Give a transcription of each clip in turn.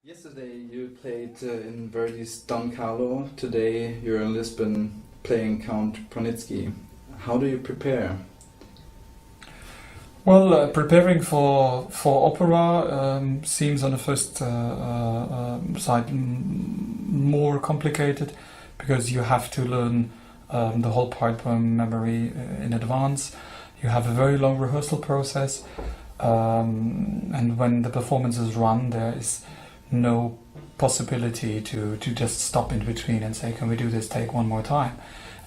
Yesterday you played in Verdi's Don Carlo. Today you're in Lisbon playing Count Bronitzky. How do you prepare? Well, preparing for opera seems on the first side more complicated because you have to learn the whole part from memory in advance. You have a very long rehearsal process, and when the performances run, there is no possibility to just stop in between and say, can we do this take one more time?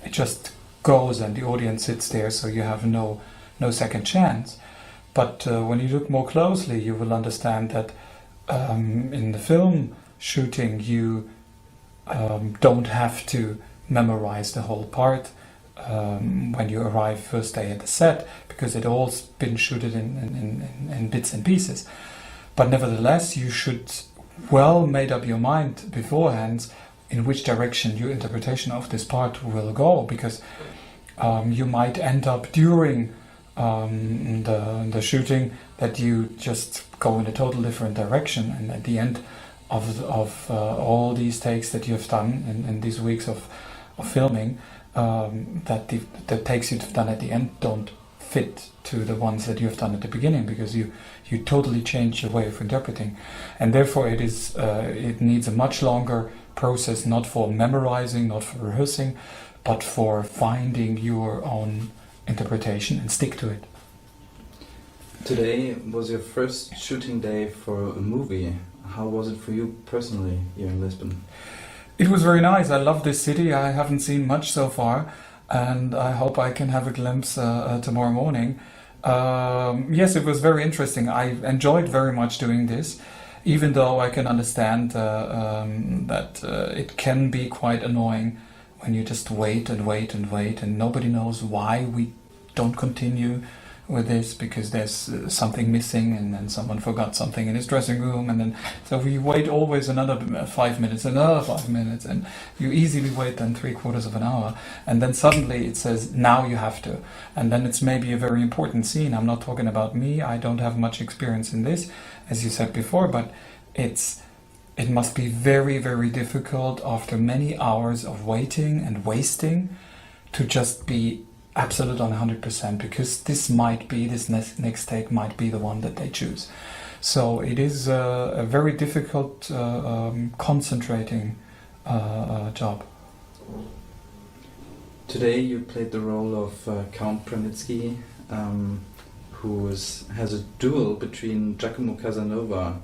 It just goes and the audience sits there, so you have no second chance. But when you look more closely, you will understand that in the film shooting you don't have to memorize the whole part when you arrive first day at the set, because it all's been shooted in bits and pieces. But nevertheless, you should well made up your mind beforehand in which direction your interpretation of this part will go, because you might end up during the shooting that you just go in a total different direction, and at the end of all these takes that you've done in these weeks of filming, that the takes you've done at the end don't fit to the ones that you've done at the beginning, because you totally change your way of interpreting, and therefore it needs a much longer process, not for memorizing, not for rehearsing, but for finding your own interpretation and stick to it. Today was your first shooting day for a movie. How was it for you personally here in Lisbon? It was very nice. I love this city. I haven't seen much so far, and I hope I can have a glimpse tomorrow morning. Yes, it was very interesting. I enjoyed very much doing this, even though I can understand that it can be quite annoying when you just wait and wait and wait, and nobody knows why we don't continue with this, because there's something missing, and then someone forgot something in his dressing room, and then so we wait always another 5 minutes, another 5 minutes, and you easily wait then 3/4 of an hour, and then suddenly it says now you have to, and then it's maybe a very important scene. I'm not talking about me, I don't have much experience in this, as you said before, but it must be very, very difficult after many hours of waiting and wasting to just be absolute on 100%, because this next take might be the one that they choose. So it is a very difficult concentrating job. Today you played the role of Count Bronitzky, who has a duel between Giacomo Casanova.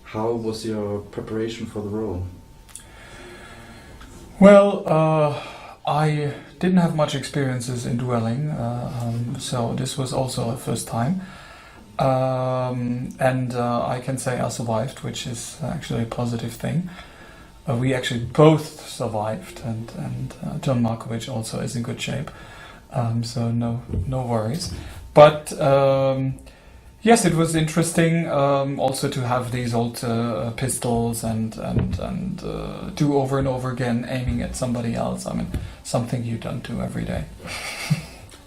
How was your preparation for the role? Well, I didn't have much experiences in dueling, so this was also a first time. And I can say I survived, which is actually a positive thing. We actually both survived, and John Markovich also is in good shape, so no worries. But yes, it was interesting also to have these old pistols and do over and over again, aiming at somebody else. I mean, something you don't do every day.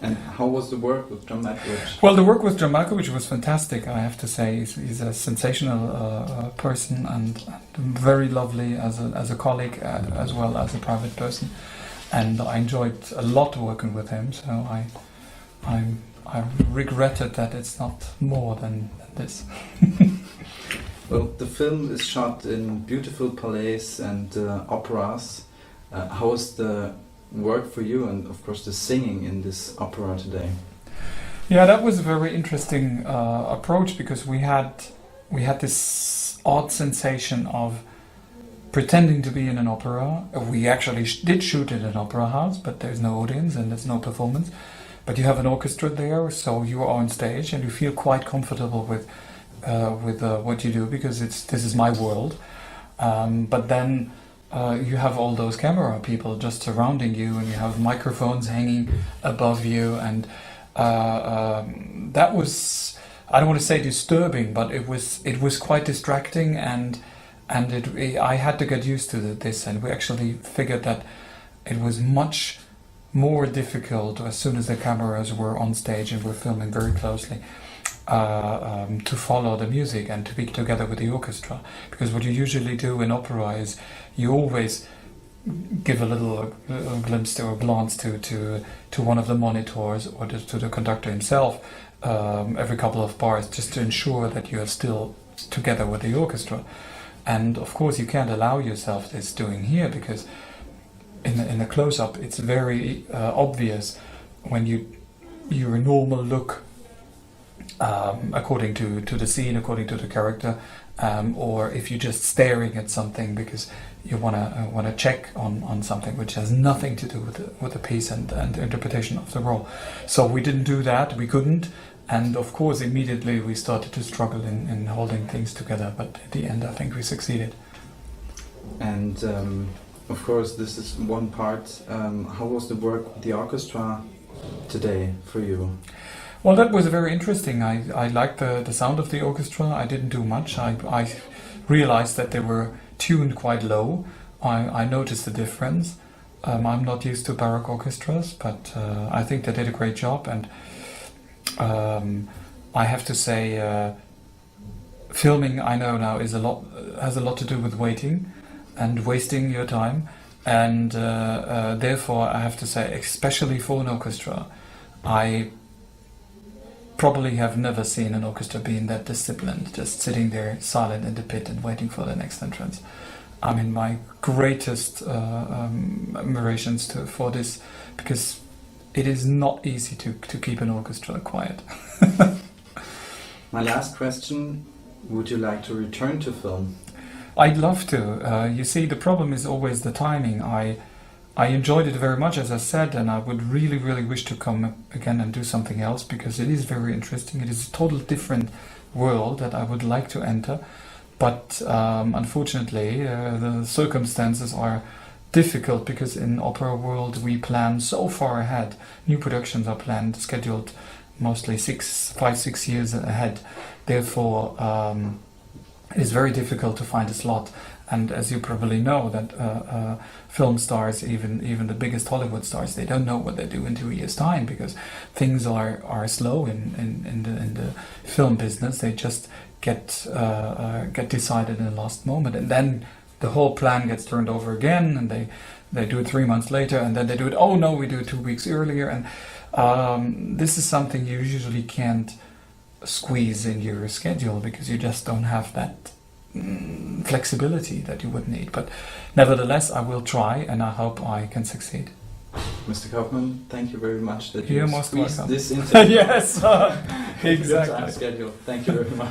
And how was the work with John Markovich? Well, the work with John Markovich was fantastic, I have to say. He's a sensational person, and very lovely as a colleague, as well as a private person. And I enjoyed a lot working with him, so I regretted that it's not more than this. Well, the film is shot in beautiful palaces and operas. How was the work for you, and of course the singing in this opera today? Yeah, that was a very interesting approach, because we had this odd sensation of pretending to be in an opera. We actually did shoot in an opera house, but there's no audience and there's no performance. But you have an orchestra there, so you are on stage and you feel quite comfortable with what you do, because this is my world. But then you have all those camera people just surrounding you, and you have microphones hanging above you, and that was, I don't want to say disturbing, but it was quite distracting, and I had to get used to this, and we actually figured that it was much more difficult as soon as the cameras were on stage and were filming very closely. to follow the music and to be together with the orchestra. Because what you usually do in opera is you always give a little glimpse or a glance to one of the monitors or to the conductor himself every couple of bars, just to ensure that you are still together with the orchestra. And of course you can't allow yourself this doing here, because in the close-up it's very obvious when your normal look according to the scene, according to the character, or if you're just staring at something because you wanna check on something which has nothing to do with the piece and the interpretation of the role. So we didn't do that, we couldn't, and of course immediately we started to struggle in holding things together, but at the end I think we succeeded. And of course this is one part. How was the work with the orchestra today for you? Well, that was very interesting. I liked the sound of the orchestra. I didn't do much. I realized that they were tuned quite low. I noticed the difference. I'm not used to Baroque orchestras, but I think they did a great job. And I have to say, filming, I know now, has a lot to do with waiting and wasting your time. And therefore, I have to say, especially for an orchestra, I probably have never seen an orchestra being that disciplined, just sitting there silent in the pit and waiting for the next entrance. I mean, my greatest admirations for this, because it is not easy to keep an orchestra quiet. My last question, would you like to return to film? I'd love to. You see, the problem is always the timing. I enjoyed it very much, as I said, and I would really, really wish to come again and do something else, because it is very interesting. It is a total different world that I would like to enter, but unfortunately the circumstances are difficult, because in opera world we plan so far ahead. New productions are planned, scheduled mostly 5-6 years ahead. Therefore it is very difficult to find a slot. And as you probably know, that film stars, even the biggest Hollywood stars, they don't know what they do in 2 years' time, because things are slow in the film business. They just get decided in the last moment, and then the whole plan gets turned over again, and they do it 3 months later, and then they do it. Oh no, we do it 2 weeks earlier, and this is something you usually can't squeeze in your schedule, because you just don't have that flexibility that you would need. But nevertheless, I will try, and I hope I can succeed. Mr. Kaufmann, thank you very much that You're you most squeezed welcome. this into Yes, your exactly. time schedule. Thank you very much.